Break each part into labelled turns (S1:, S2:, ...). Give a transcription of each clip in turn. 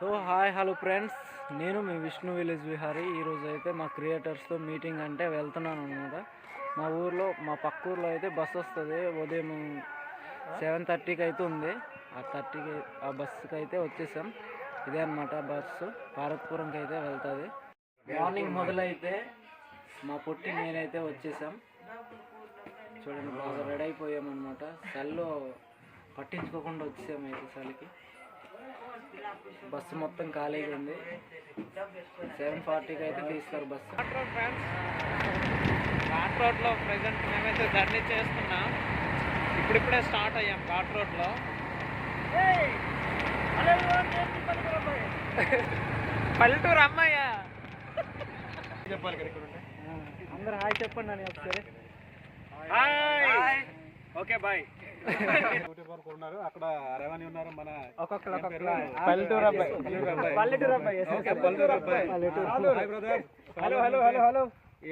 S1: So hi hello friends, నేను మీ Vishnu village Vihari. ఈరోజు అయితే మా క్రియేటర్స్తో మీటింగ్ అంటే వెళ్తున్నాను అనమాట. మా ఊర్లో, మా పక్క ఊర్లో అయితే బస్సు వస్తుంది. ఉదయం 7:30కి అయితే ఉంది. ఆ బస్సుకి అయితే వచ్చేసాం. ఇదే అనమాట బస్సు, భారత్పురంకి అయితే వెళ్తుంది. మార్నింగ్ మొదలైతే మా పొట్టి నేనైతే వచ్చేసాం. చూడండి, బాగా రెడీ అయిపోయామన్నమాట. చల్లో పట్టించుకోకుండా వచ్చేసాము అయితే చలికి. బస్సు మొత్తం ఖాళీగా ఉంది. 7:40కి అయితే తీస్తారు బస్సు.
S2: ఘాట్ రోడ్లో ప్రజెంట్ మేమైతే జర్నీ చేస్తున్నాం. ఇప్పుడిప్పుడే స్టార్ట్ అయ్యాం ఘాట్ రోడ్లో. పల్లెటూరు అమ్మాయ
S1: చెప్పాలి కదా, ఇక్కడ అందరు హాయ్ చెప్పండి అని ఒకసారి.
S2: Okay bye.
S3: ఉన్నారు అక్కడ రెవెన్యూ ఉన్నారు. మన
S1: పల్లెటూరు అబ్బాయి.
S3: హలో హలో హలో హలో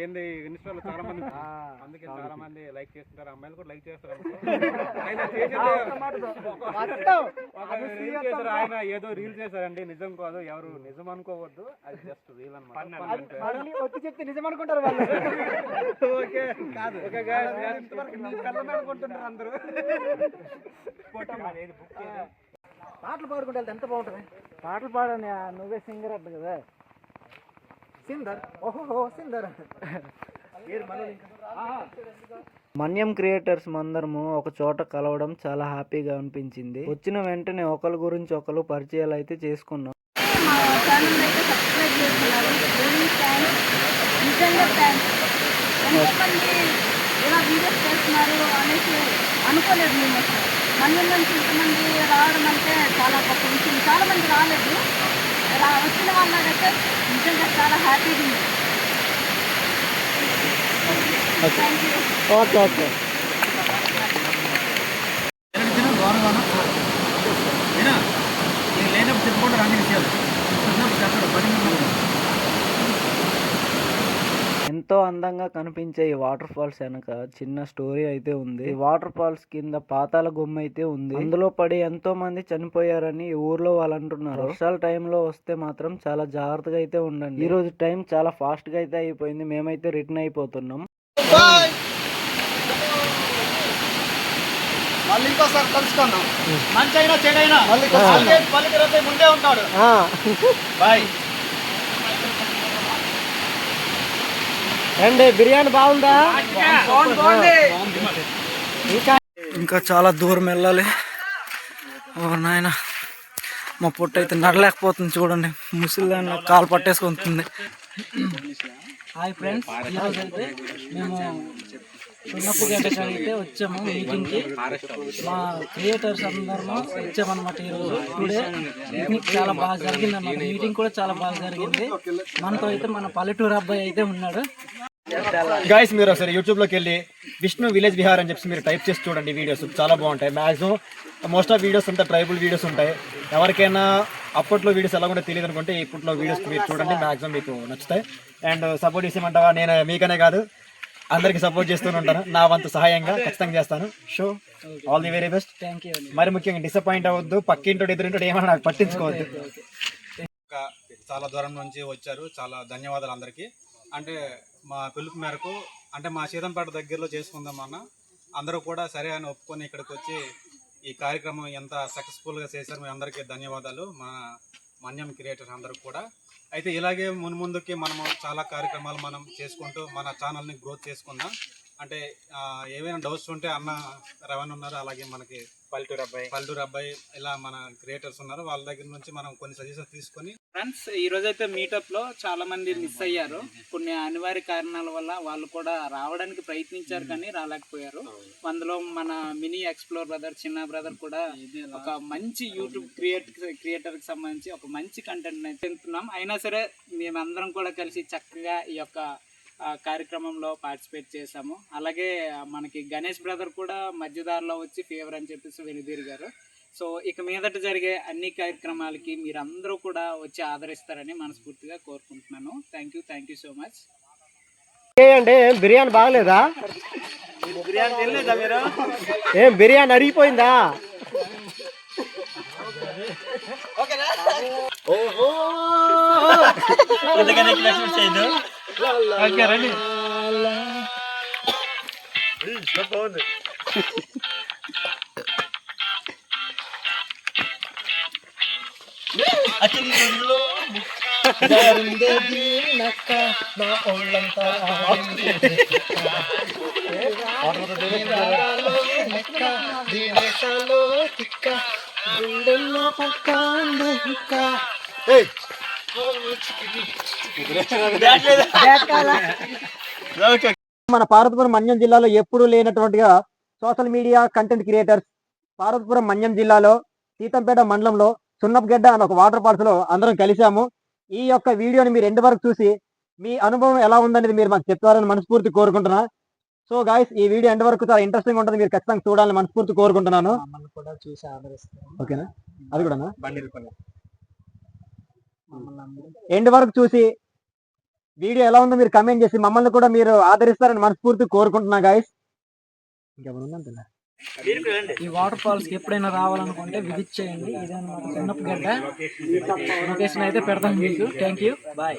S3: ఏంది ఇన్స్టాలో చాలా మంది, అందుకే చాలా మంది లైక్ చేస్తుంటారు. అమ్మాయిలు కూడా లైక్ చేస్తారు. ఆయన ఏదో రీల్ చేశారండి, నిజం కాదు, ఎవరు నిజం అనుకోవద్దు, అది జస్ట్ రీల్ అన్నమాట.
S1: వచ్చి చెప్తే నిజం అనుకుంటారు వాళ్ళు.
S3: ఓకే కాదు, అనుకుంటున్నారు అందరూ.
S1: పాటలు పాడుకుంటే ఎంత బాగుంటుంది. పాటలు పాడని నువ్వే సింగర్ అంట కదా. సిందర్, ఓహో సిందర్. మన్యం క్రియేటర్స్ అందరము ఒక చోట కలవడం చాలా హ్యాపీగా అనిపించింది. వచ్చిన వెంటనే ఒకరి గురించి ఒకరు పరిచయాలు అయితే చేసుకున్నాం.
S4: మా ఛానల్ అయితే సబ్స్క్రైబ్ చేస్తున్నారు. వెరీ థ్యాంక్స్, నిజంగా థ్యాంక్స్. ఎంతమంది ఇలా వీడియోస్ చేస్తున్నారు అనేసి అనుకోలేదు మేము. అసలు మన్యం నుంచి ఇంతమంది రావడం అంటే చాలా గొప్ప విషయం. చాలా మంది రాలేదు, వచ్చిన వాళ్ళైతే నిజంగా చాలా హ్యాపీగా ఉంది. Thank you.
S1: Okay okay. ఎంతో అందంగా కనిపించే ఈ వాటర్ ఫాల్స్ వెనక చిన్న స్టోరీ అయితే ఉంది. ఈ వాటర్ ఫాల్స్ కింద పాతాల గుమ్మ అయితే ఉంది. అందులో పడి ఎంతో మంది చనిపోయారని ఈ ఊర్లో వాళ్ళు అంటున్నారు. వర్షాల టైంలో వస్తే మాత్రం చాలా జాగ్రత్తగా అయితే ఉండండి. ఈ రోజు టైం చాలా ఫాస్ట్ గా అయితే అయిపోయింది. మేమైతే రిటర్న్ అయిపోతున్నాం.
S3: మళ్ళీ ఇంకోసారి కలుసుకున్నాం. మంచైనా చెడైనా ముందే ఉంటాడు. బాయ్.
S1: అండి బిర్యానీ బాగుందా? ఇంకా చాలా దూరం వెళ్ళాలి. ఓ నాయన, మా పొట్టు అయితే నడలేకపోతుంది. చూడండి, ముసలిదాన్ని కాలు పట్టేసుకుంటుంది. హాయ్ ఫ్రెండ్స్, ఈరోజు అయితే మేము సున్నపుగడ్డకి అయితే వచ్చాము మీటింగ్కి. మా క్రియేటర్స్ అందరము వచ్చామన్నమాట. ఈరోజు టుడే పిక్నిక్ చాలా బాగా జరిగింది అన్నమాట. మీటింగ్ కూడా చాలా బాగా జరిగింది. మనతో అయితే మన పల్లెటూరు అబ్బాయి అయితే ఉన్నాడు.
S3: గైస్, మీరు ఒకసారి యూట్యూబ్లోకి వెళ్ళి విష్ణు విలేజ్ విహార్ అని చెప్పి మీరు టైప్ చేసి చూడండి. వీడియోస్ చాలా బాగుంటాయి. మ్యాక్సిమం మోస్ట్ ఆఫ్ వీడియోస్ ఉంటాయి, ట్రైబల్ వీడియోస్ ఉంటాయి. ఎవరికైనా అప్పట్లో వీడియోస్ ఎలా కూడా తెలియదు అనుకుంటే ఇప్పట్లో వీడియోస్ మీరు చూడండి, మ్యాక్సిమం మీకు నచ్చుతాయి. అండ్ సపోర్ట్ చేసేమంటావా? నేను మీకనే కాదు, అందరికి సపోర్ట్ చేస్తూనే ఉంటాను. నా వంతు సహాయంగా ఖచ్చితంగా చేస్తాను. Show all the very best.
S1: Thank you.
S3: మరి ముఖ్యంగా డిసప్పాయింట్ అవ్వద్దు. పక్కింటోడు ఎదురింటోడు ఏమన్నా నాకు పట్టించుకోవద్దు. చాలా దూరం నుంచి వచ్చారు, చాలా ధన్యవాదాలు అందరికీ. అంటే మా పిలుపు మేరకు, అంటే మా సీతంపేట దగ్గరలో చేసుకుందామన్న అందరూ కూడా సరే అని ఒప్పుకొని ఇక్కడికి వచ్చి ఈ కార్యక్రమం ఎంత సక్సెస్ఫుల్గా చేశారు. మీ అందరికీ ధన్యవాదాలు, మా మన్యం క్రియేటర్స్ అందరూ కూడా. అయితే ఇలాగే మున్ముందుకి మనము చాలా కార్యక్రమాలు మనం చేసుకుంటూ మన ఛానల్ని గ్రోత్ చేసుకుందాం. అంటే ఏవైనా డౌట్స్ ఉంటే అన్న రవణ్ ఉన్నారు, అలాగే మనకి పల్లెటూరు అబ్బాయి ఇలా మన క్రియేటర్స్ ఉన్నారు. వాళ్ళ దగ్గర నుంచి మనం కొన్ని సజెషన్స్ తీసుకొని.
S2: ఫ్రెండ్స్, ఈ రోజైతే మీటప్ లో చాలా మంది మిస్ అయ్యారు. కొన్ని అనివార్య కారణాల వల్ల వాళ్ళు కూడా రావడానికి ప్రయత్నించారు కానీ రాలేకపోయారు. అందులో మన మినీ ఎక్స్ప్లోర్ బ్రదర్, చిన్న బ్రదర్ కూడా ఒక మంచి యూట్యూబ్ క్రియేటర్ కి సంబంధించి ఒక మంచి కంటెంట్ అయితే తింటున్నాం. అయినా సరే మేమందరం కూడా కలిసి చక్కగా ఈ యొక్క కార్యక్రమంలో పార్టిసిపేట్ చేశాము. అలాగే మనకి గణేష్ బ్రదర్ కూడా మధ్యదారిలో వచ్చి ఫేవర్ అని చెప్పేసి వెనుదిరిగారు. సో ఇక మీదట జరిగే అన్ని కార్యక్రమాలకి మీరందరూ కూడా వచ్చి ఆదరిస్తారని మనస్ఫూర్తిగా కోరుకుంటున్నాను. Thank you so much.
S1: అంటే బిర్యానీ బాగలేదా?
S2: బిర్యానీ తినలేదా మీరు?
S1: బిర్యానీ అరిగిపోయిందా? ఓకే రండి.
S5: మన పార్వతీపురం మన్యం జిల్లాలో ఎప్పుడూ లేనటువంటిగా social media content creators Parvathipuram Manyam జిల్లాలో సీతంపేట మండలంలో సున్నపగడ్డ అనే ఒక వాటర్ ఫాల్స్ లో అందరం కలిసాము. ఈ యొక్క వీడియోని మీరు ఎండ్ వరకు చూసి మీ అనుభవం ఎలా ఉందనేది మీరు మాకు చెప్తారని మనస్ఫూర్తి కోరుకుంటున్నా. సో గాయస్, ఈ వీడియో ఎండ్ వరకు చాలా ఇంట్రెస్టింగ్ ఉంటుంది, మీరు ఖచ్చితంగా చూడాలని మనస్ఫూర్తి కోరుకుంటున్నాను. ఓకేనా? అది కూడా ఎండ్ వరకు చూసి వీడియో ఎలా ఉందో మీరు కమెంట్ చేసి మమ్మల్ని కూడా మీరు ఆదరిస్తారని మనస్ఫూర్తి కోరుకుంటున్నా గాయస్. ఈ వాటర్ ఫాల్స్ కి ఎప్పుడైనా రావాలనుకుంటే విజిట్ చేయండి. ఇదే అన్నమాట సున్నపగడ్డ. లొకేషన్ అయితే పెడతాను మీకు. Thank you, bye.